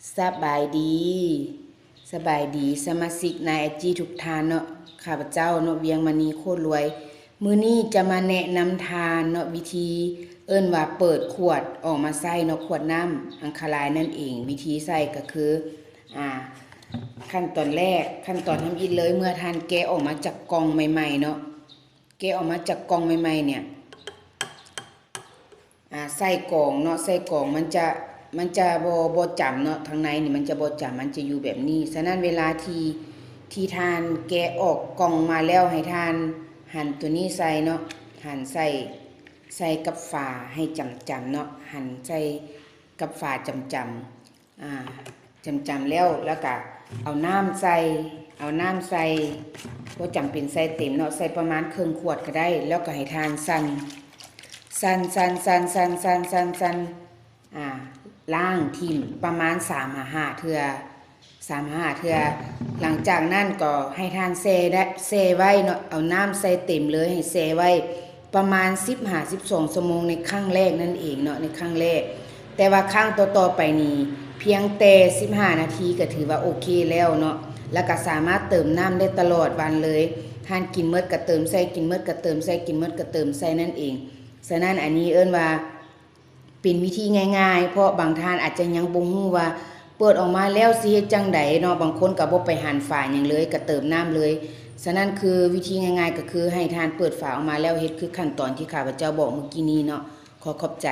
สบายดีสบายดีสมาชิกในไอจีทุกท่านเนาะข้าพเจ้าเนาะเวียงมณีโคตรรวยมื้อนี้จะมาแนะนำทานเนาะวิธีเอิ้นว่าเปิดขวดออกมาใส่เนาะขวดน้ำอังคารายนั่นเองวิธีใส่ก็คือขั้นตอนแรกขั้นตอนทำอิฐเลยเมื่อทานแกะออกมาจากกล่องใหม่ๆเนาะแกะออกมาจากกล่องใหม่ๆเนี่ยใส่กล่องเนาะใส่กล่องมันจะบ่จำเนาะทางในนี่มันจะบ่จำมันจะอยู่แบบนี้ฉะนั้นเวลาที่ทานแกะออกกล่องมาแล้วให้ทานหั่นตัวนี้ใส่เนาะหั่นใส่กับฝาให้จำเนาะหั่นใส่กับฝาจำแล้วก็เอาน้ำใส่บ่จำเป็นใส่เต็มเนาะใส่ประมาณครึ่งขวดก็ได้แล้วก็ให้ทานสั่นล่างทิ่มประมาณ3-5 เทื่อหลังจากนั้นก็ให้ทานแช่ไว้เนาะเอาน้ำใส่เต็มเลยให้แช่ไว้ประมาณ15-12 ชั่วโมงในครั้งแรกนั่นเองเนาะในครั้งแรกแต่ว่าครั้งต่อไปนี้เพียงแต่15 นาทีก็ถือว่าโอเคแล้วเนาะแล้วก็สามารถเติมน้ำได้ตลอดวันเลยทานกินเมิดก็เติมใส่กินเมิดก็เติมใส่กินเมิดก็เติมใส่นั่นเองฉะนั้นอันนี้เอิ้นว่าเป็นวิธีง่ายๆเพราะบางท่านอาจจะยังบ่ฮู้ว่าเปิดออกมาแล้วสิเฮ็ดจังไดเนาะบางคนก็บ่ไปหั่นฝาหยังเลยก็เติมน้ำเลยฉะนั้นคือวิธีง่ายๆก็คือให้ท่านเปิดฝาออกมาแล้วเฮ็ดคือขั้นตอนที่ข้าพเจ้าบอกเมื่อกี้นี้เนาะขอบใจ